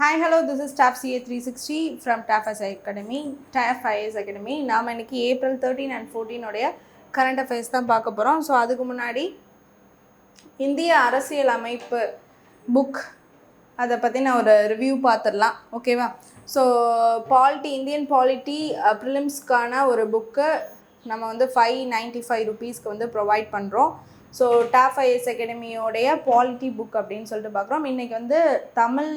Hi, hello, this is TAF CA 360 from TAF IAS Academy. நாம் இன்னைக்கு April 13 and 14 உடைய current affairs தான் பார்க்க போகிறோம். ஸோ அதுக்கு முன்னாடி இந்திய அரசியல் அமைப்பு புக் அதை பற்றி நான் ஒரு ரிவ்யூ பார்த்துடலாம், ஓகேவா? ஸோ இந்தியன் பாலிட்டி ப்ரிலிம்ஸ்க்கான ஒரு புக்கு நம்ம வந்து 595 rupeesக்கு வந்து ப்ரொவைட் பண்ணுறோம். ஸோ TAF IAS அகாடமியோடைய பாலிட்டி புக் அப்படின்னு சொல்லிட்டு பார்க்குறோம். இன்றைக்கி வந்து தமிழ்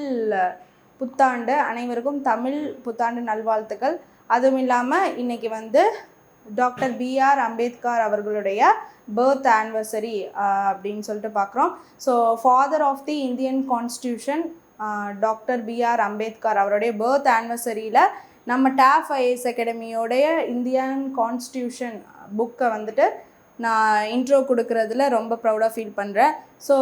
புத்தாண்டு, அனைவருக்கும் தமிழ் புத்தாண்டு நல்வாழ்த்துக்கள். அதுவும் இல்லாமல் இன்றைக்கி வந்து டாக்டர் B.R. அம்பேத்கர் அவர்களுடைய பர்த் ஆனிவர்சரி அப்படின்னு சொல்லிட்டு பார்க்குறோம். So father of the Indian constitution doctor B.R. Ambedkar அவருடைய பர்த் ஆனிவர்சரியில் நம்ம TAF IAS அகாடமியோடைய இந்தியன் கான்ஸ்டியூஷன் புக்கை வந்துட்டு நான் இன்ட்ரோ கொடுக்குறதுல ரொம்ப ப்ரௌடாக ஃபீல் பண்ணுறேன். ஸோ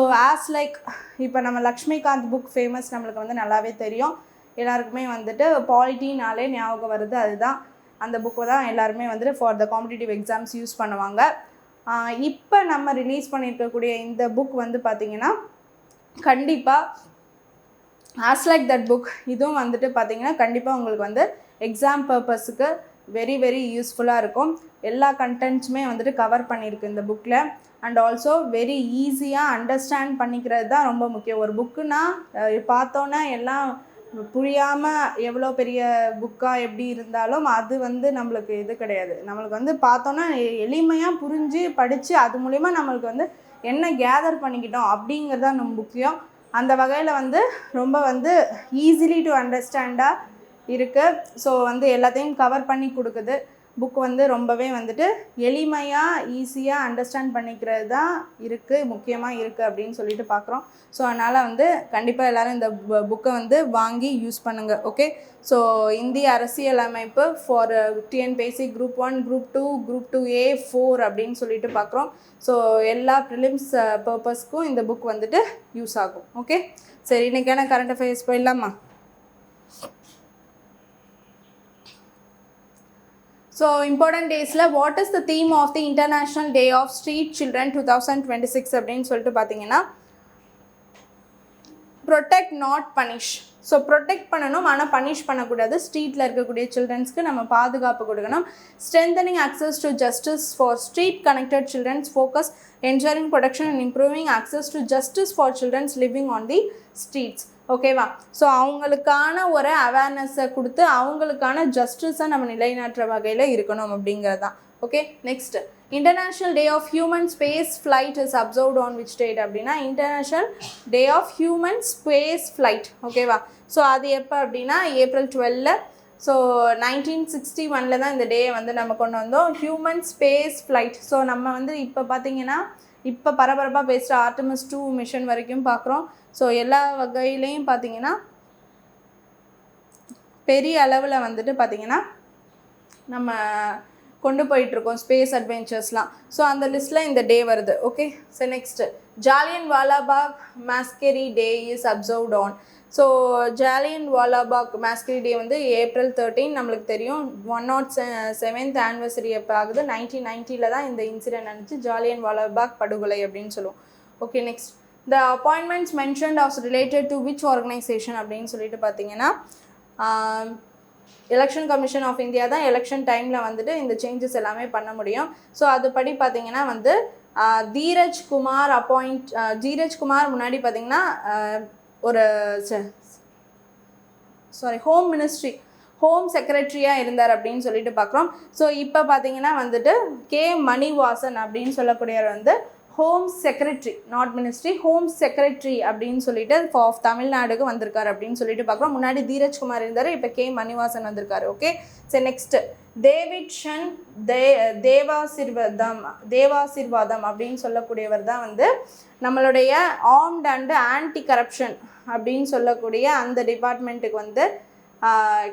லைக் இப்போ நம்ம லக்ஷ்மிகாந்த் புக் ஃபேமஸ், நம்மளுக்கு வந்து நல்லாவே தெரியும். எல்லாருக்குமே வந்துட்டு பாலிட்டினாலே ஞாபகம் வருது, அதுதான் அந்த புக்கு தான் எல்லாருமே வந்துட்டு for the competitive exams use பண்ணுவாங்க. இப்போ நம்ம ரிலீஸ் பண்ணியிருக்கக்கூடிய இந்த புக் வந்து பார்த்திங்கன்னா கண்டிப்பாக லைக் தட் புக் இதுவும் வந்துட்டு பார்த்திங்கன்னா கண்டிப்பாக உங்களுக்கு வந்து எக்ஸாம் பர்பஸுக்கு வெரி வெரி யூஸ்ஃபுல்லாக இருக்கும். எல்லா கண்டென்ட்ஸுமே வந்துட்டு கவர் பண்ணியிருக்கு இந்த புக்கில். அண்ட் ஆல்சோ வெரி ஈஸியாக அண்டர்ஸ்டாண்ட் பண்ணிக்கிறது தான் ரொம்ப முக்கியம். ஒரு புக்குன்னா பார்த்தோன்னா எல்லாம் புரியாமல் எவ்வளோ பெரிய புக்காக எப்படி இருந்தாலும் அது வந்து நம்மளுக்கு இது கிடையாது. நம்மளுக்கு வந்து பார்த்தோன்னா எளிமையாக புரிஞ்சு படித்து அது மூலிமா நம்மளுக்கு வந்து என்ன கேதர் பண்ணிக்கிட்டோம் அப்படிங்கிறது தான் நம்ம முக்கியம். அந்த வகையில் வந்து ரொம்ப வந்து ஈஸிலி டு அண்டர்ஸ்டாண்டாக இருக்குது. ஸோ வந்து எல்லாத்தையும் கவர் பண்ணி கொடுக்குது புக். வந்து ரொம்பவே வந்துட்டு எளிமையாக ஈஸியாக அண்டர்ஸ்டாண்ட் பண்ணிக்கிறது தான் முக்கியமாக இருக்குது அப்படின்னு சொல்லிட்டு பார்க்குறோம். ஸோ அதனால் வந்து கண்டிப்பாக எல்லோரும் இந்த புக்கை வந்து வாங்கி யூஸ் பண்ணுங்கள், ஓகே? ஸோ இந்திய அரசியல் அமைப்பு for TNPSC Group 1, Group 2, Group 2A, 4 அப்படின்னு சொல்லிட்டு பார்க்குறோம். ஸோ எல்லா ப்ரிலிம்ஸ் பர்பஸ்க்கும் இந்த புக் வந்துட்டு யூஸ் ஆகும், ஓகே? சரி, இன்றைக்கான கரண்ட் அஃபேர்ஸ் போயிடலாமா? ஸோ இம்பார்ட்டன்ட் டேஸில் what is the theme of the international day of street children 2026 அப்படின்னு சொல்லிட்டு பார்த்தீங்கன்னா protect not punish. So protect பண்ணணும், ஆனால் பனிஷ் பண்ணக்கூடாது. ஸ்ட்ரீட்டில் இருக்கக்கூடிய சில்ட்ரன்ஸ்க்கு நம்ம பாதுகாப்பு கொடுக்கணும். Strengthening access to justice for street connected childrens focus ensuring protection and improving access to justice for childrens living on the streets, ஓகேவா? ஸோ அவங்களுக்கான ஒரு அவேர்னஸை கொடுத்து அவங்களுக்கான ஜஸ்டிஸை நம்ம நிலைநாட்டுற வகையில் இருக்கணும் அப்படிங்கிறது தான், okay? Next, international day of human space flight is observed on which date அப்படின்னா international day of human space flight, ஓகேவா? ஸோ அது எப்போ அப்படின்னா April 12. ஸோ 1961 தான் இந்த டேயை வந்து நம்ம கொண்டு வந்தோம், ஹியூமன் ஸ்பேஸ் ஃப்ளைட். ஸோ நம்ம வந்து இப்போ பார்த்திங்கன்னா இப்போ பரபரப்பாக பேசுகிற ஆர்டமிஸ் 2 மிஷன் வரைக்கும் பார்க்குறோம். ஸோ எல்லா வகையிலையும் பார்த்திங்கன்னா பெரிய அளவில் வந்துட்டு பார்த்திங்கன்னா நம்ம கொண்டு போயிட்டுருக்கோம் ஸ்பேஸ் அட்வென்ச்சர்ஸ்லாம். ஸோ அந்த லிஸ்ட்டில் இந்த டே வருது, okay? So next, Jallianwala Bagh மாஸ்கரி day is observed on. So Jallianwala Bagh மாஸ்கரி டே வந்து April 13, நம்மளுக்கு தெரியும். 107th ஆனிவர்சரி எப்போ ஆகுது? 1990 தான் இந்த இன்சிடென்ட் நடந்துச்சு, ஜாலியன்வாலாபாக் படுகொலை அப்படின்னு சொல்லுவோம், ஓகே? Next, the appointments mentioned of related to which organisation அப்படின்னு சொல்லிட்டு பார்த்தீங்கன்னா எலெக்ஷன் கமிஷன் ஆஃப் இந்தியா தான் எலெக்ஷன் டைமில் வந்துட்டு இந்த சேஞ்சஸ் எல்லாமே பண்ண முடியும். ஸோ அதுபடி பார்த்திங்கன்னா வந்து தீரஜ் குமார் முன்னாடி பார்த்திங்கன்னா ஒரு ஹோம் செக்ரட்டரியாக இருந்தார் அப்படின்னு சொல்லிட்டு பார்க்குறோம். ஸோ இப்போ பார்த்திங்கன்னா வந்துட்டு K. மணிவாசன் அப்படின்னு சொல்லக்கூடியவர் வந்து home secretary, not ministry, home secretary அப்படின்னு சொல்லிட்டு ஆஃப் தமிழ்நாடுக்கு வந்திருக்காரு அப்படின்னு சொல்லிட்டு பார்க்குறோம். முன்னாடி தீரஜ்குமார் இருந்தார், இப்போ K. மணிவாசன் வந்திருக்காரு, ஓகே? சரி, நெக்ஸ்ட், டேவிட் ஷன் தேவாசிர்வாதம் அப்படின்னு சொல்லக்கூடியவர் தான் வந்து நம்மளுடைய ஆர்ம்ட் அண்ட் ஆன்டி கரப்ஷன் அப்படின்னு சொல்லக்கூடிய அந்த டிபார்ட்மெண்ட்டுக்கு வந்து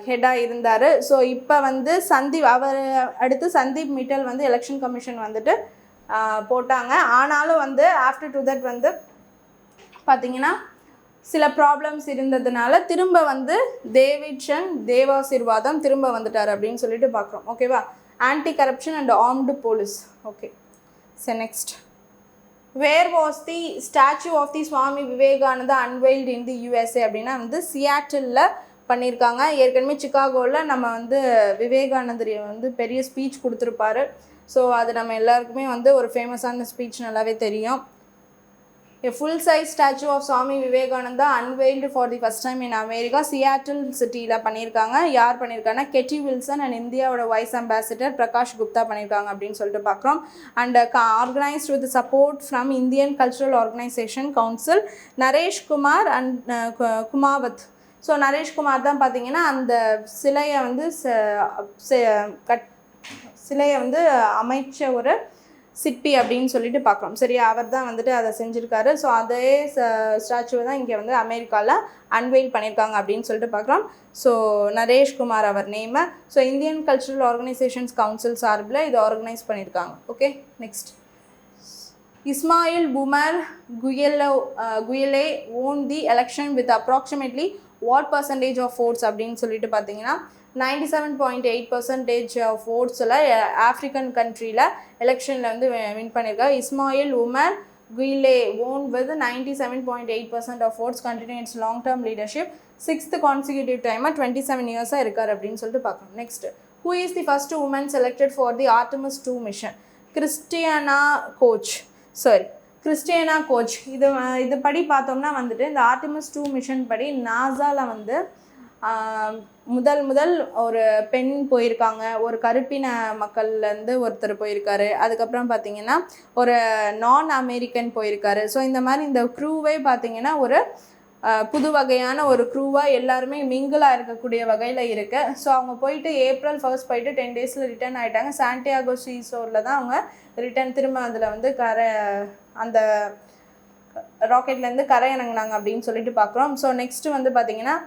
ஹெட்டாக இருந்தார். ஸோ இப்போ வந்து அவர் அடுத்து சந்தீப் மிட்டல் வந்து எலெக்ஷன் கமிஷன் வந்துட்டு போட்டாங்க. ஆனாலும் வந்து ஆஃப்டர் டு தட் வந்து பார்த்திங்கன்னா சில ப்ராப்ளம்ஸ் இருந்ததுனால திரும்ப வந்து தேவாசிர்வாதம் திரும்ப வந்துட்டார் அப்படின்னு சொல்லிட்டு பார்க்குறோம், ஓகேவா? Anti corruption and armed police, okay? சரி, next, where was the statue of the Swami Vivekananda unveiled in the USA அப்படின்னா வந்து சியாட்டிலில் பண்ணியிருக்காங்க. ஏற்கனவே சிகாகோவில் நம்ம வந்து விவேகானந்தர் வந்து பெரிய ஸ்பீச் கொடுத்துருப்பாரு. ஸோ அது நம்ம எல்லாருக்குமே வந்து ஒரு ஃபேமஸான ஸ்பீச் நல்லாவே தெரியும். A full-size statue of Swami Vivekananda unveiled for the first time in America, Seattle சிட்டியில் பண்ணியிருக்காங்க. யார் பண்ணியிருக்காங்கன்னா கெட்டி வில்சன் அண்ட் இந்தியாவோட வைஸ் அம்பாசிடர் பிரகாஷ் குப்தா பண்ணியிருக்காங்க அப்படின்னு சொல்லிட்டு பார்க்குறோம். And organised with support from Indian cultural organisation council Naresh Kumar and Kumawat. So Naresh Kumar தான் பார்த்தீங்கன்னா அந்த சிலையை வந்து சிலையை வந்து அமைச்ச ஒரு சிற்பி அப்படின்னு சொல்லிட்டு பார்க்குறோம். சரியா, அவர் தான் வந்துட்டு அதை செஞ்சுருக்காரு. ஸோ அதே ஸ்டாச்சுவை தான் இங்கே வந்து அமெரிக்காவில் அன்வெயில் பண்ணியிருக்காங்க அப்படின்னு சொல்லிட்டு பார்க்குறோம். ஸோ நரேஷ்குமார் அவர் நேமை. So Indian cultural organisations council சார்பில் இதை ஆர்கனைஸ் பண்ணியிருக்காங்க. Okay, next Ismail புமர் குயலே own the election with approximately what percentage of votes அப்படின்னு சொல்லிட்டு பார்த்தீங்கன்னா 97.8% ஆஃப் ஓட்ஸில் ஆஃப்ரிக்கன் கண்ட்ரியில் எலெக்ஷனில் வந்து வின் பண்ணியிருக்காரு. Ismail Omar Guelleh won with 97.8% of votes continue its long term leadership 6th consecutive டைமாக 27 இயர்ஸாக இருக்கார் அப்படின்னு சொல்லிட்டு பார்க்கணும். Next, who is the first woman selected for the Artemis 2 mission? Christina Koch. இது படி பார்த்தோம்னா வந்துட்டு இந்த ஆர்டமிஸ் 2 மிஷன் படி நாசாவில் வந்து முதல் ஒரு பெண் போயிருக்காங்க, ஒரு கருப்பின மக்கள்லேருந்து ஒருத்தர் போயிருக்காரு, அதுக்கப்புறம் பார்த்திங்கன்னா ஒரு நான் அமெரிக்கன் போயிருக்காரு. ஸோ இந்த மாதிரி இந்த க்ரூவே பார்த்திங்கன்னா ஒரு புது வகையான ஒரு க்ரூவாக எல்லாருமே மிங்கிளாக இருக்கக்கூடிய வகையில் இருக்குது. ஸோ அவங்க போயிட்டு April 1 போயிட்டு 10 days ரிட்டர்ன் ஆகிட்டாங்க. சாண்டியாகோ சீசோரில் தான் அவங்க திரும்ப அதில் வந்து அந்த ராக்கெட்லேருந்து கரை இறங்கினாங்க அப்படின்னு சொல்லிட்டு பார்க்குறோம். ஸோ நெக்ஸ்ட்டு வந்து பார்த்திங்கன்னா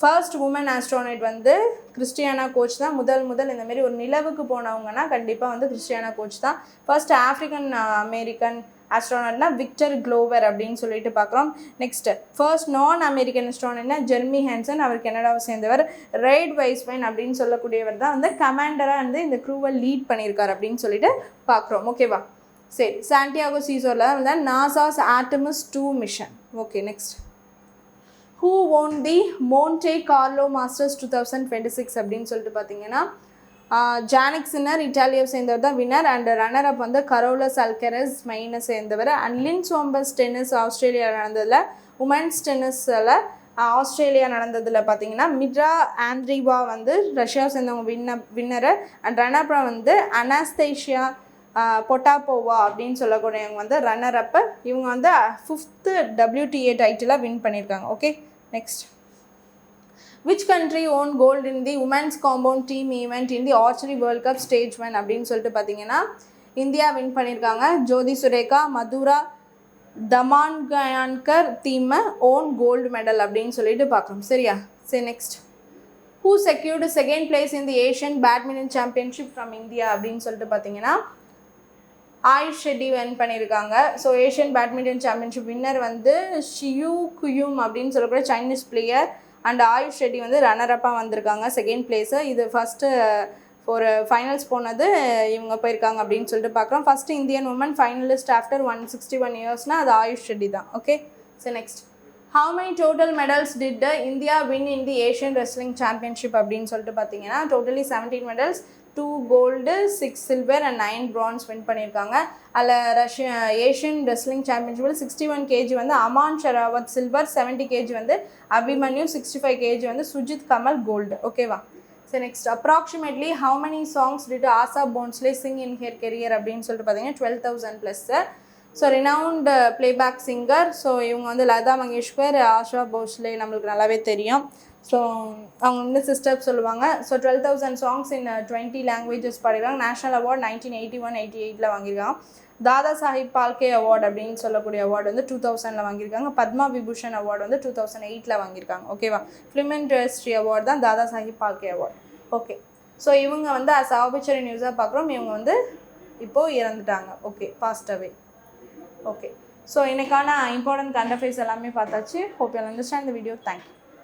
ஃபர்ஸ்ட் உமன் ஆஸ்ட்ரோனைட் வந்து கிறிஸ்டியானா கோச் தான். முதல் இந்தமாரி ஒரு நிலவுக்கு போனவங்கன்னா கண்டிப்பாக வந்து கிறிஸ்டியானா கோச் தான். ஃபர்ஸ்ட் ஆஃப்ரிக்கன் அமெரிக்கன் ஆஸ்ட்ரோனாட்னா விக்டர் குளோவர் அப்படின்னு சொல்லிட்டு பார்க்குறோம். நெக்ஸ்ட்டு ஃபர்ஸ்ட் நான் அமெரிக்கன் ஆஸ்ட்ரோனாட்னா ஜெர்மி ஹேன்சன், அவர் கனடாவை சேர்ந்தவர். ரெய்ட் வைஸ்மேன் அப்படின்னு சொல்லக்கூடியவர் தான் வந்து கமாண்டராக வந்து இந்த க்ரூவை லீட் பண்ணியிருக்கார் அப்படின்னு சொல்லிட்டு பார்க்குறோம். ஓகேவா, சரி. சாண்டியாகோ சீசோரில் தான் வந்து NASA's Artemis 2 mission. Okay, next, who won the Monte Carlo Masters 2026 அப்படின்னு சொல்லிட்டு பார்த்தீங்கன்னா ஜானிக் சின்னர் இட்டாலியை சேர்ந்தவர் தான் வின்னர். அண்ட் ரன்னர் அப் வந்து கரோலஸ் அல்கரஸ் மெயினை சேர்ந்தவர். அண்ட் லின் சோம்பஸ் டென்னிஸ் ஆஸ்திரேலியா நடந்ததில் உமன்ஸ் டென்னிஸில் ஆஸ்திரேலியா நடந்ததில் பார்த்தீங்கன்னா மிட்ரா ஆண்ட்ரீவா வந்து ரஷ்யாவை சேர்ந்தவங்க வின்னரு. அண்ட் ரன்னர் வந்து அனாஸ்தேஷியா பொட்டாப்போவா அப்படின்னு சொல்லக்கூடியவங்க வந்து ரன்னர் அப்பு. இவங்க வந்து 5th WTA டைட்டிலாக வின் பண்ணியிருக்காங்க. Okay, next, which country won gold in the women's compound team event in the archery world cup stage 1 அப்படின்னு சொல்லிட்டு பார்த்தீங்கன்னா இந்தியா வின் பண்ணியிருக்காங்க. Jyothi Surekha Madhura Dhamangaonkar team won gold medal அப்படின்னு சொல்லிட்டு பார்க்கணும். சரியா, சரி. Next, who secured 2nd place in the Asian badminton championship from India அப்படின்னு சொல்லிட்டு பார்த்தீங்கன்னா ஆயுஷ் ஷெட்டி வின் பண்ணியிருக்காங்க. So Asian badminton championship winner வந்து ஷியூ குயும் அப்படின்னு சொல்லக்கூடிய Chinese player. And AYUSH Shetty வந்து ரன்னரப்பாக வந்திருக்காங்க 2nd place. இது ஃபஸ்ட்டு ஒரு ஃபைனல்ஸ் போனது இவங்க போயிருக்காங்க அப்படின்னு சொல்லிட்டு பார்க்குறோம். First Indian woman finalist after 161 இயர்ஸ்னால் அது ஆயுஷ் ஷெட்டி தான். Okay, so next, how many total medals did India win in the Asian Wrestling Championship அப்படின்னு சொல்லிட்டு பார்த்தீங்கன்னா totally 17 medals, 2 gold, 6 silver and 9 bronze win பண்ணியிருக்காங்க. அதில் ஏஷியன் ரெஸ்லிங் சாம்பியன்ஷிப்பில் 61 kg வந்து அமான் ஷெராவத் சில்வர், 70 kg வந்து அபிமன்யு, 65 kg வந்து சுஜித் கமல் கோல்டு. ஓகேவா, so next, approximately how many songs did Asha Bhosle sing in her career அப்படின்னு சொல்லிட்டு பார்த்தீங்கன்னா 12,000+. So renowned playback singer. So இவங்க வந்து லதா மங்கேஷ்கர், ஆஷா போஸ்லே நம்மளுக்கு நல்லாவே தெரியும். ஸோ அவங்க வந்து சிஸ்டர் சொல்லுவாங்க. ஸோ 12,000 சாங்ஸ் இன் 20 languages பாடிருக்காங்க. நேஷனல் அவார்ட் 1981-88 வாங்கியிருக்காங்க. தாதா சாஹிப் பால்கே அவார்டு அப்படின்னு சொல்லக்கூடிய அவார்டு வந்து 2000 வாங்கியிருக்காங்க. பத்மா விபூஷன் அவார்டு வந்து 2008 வாங்கியிருக்காங்க. ஓகேவா, ஃபிலிம் இண்டஸ்ட்ரி அவார்டு தான் Dada Saheb Phalke award. Okay, so இவங்க வந்து ஆபிச்சரி நியூஸாக பார்க்குறோம். இவங்க வந்து இப்போது இறந்துட்டாங்க. Okay, passed away. Okay, so இன்னைக்கான இம்பார்ட்டன்ட் கரண்ட் அஃபேர்ஸ் எல்லாமே பார்த்தாச்சு. Hope you understand the video. Thank you.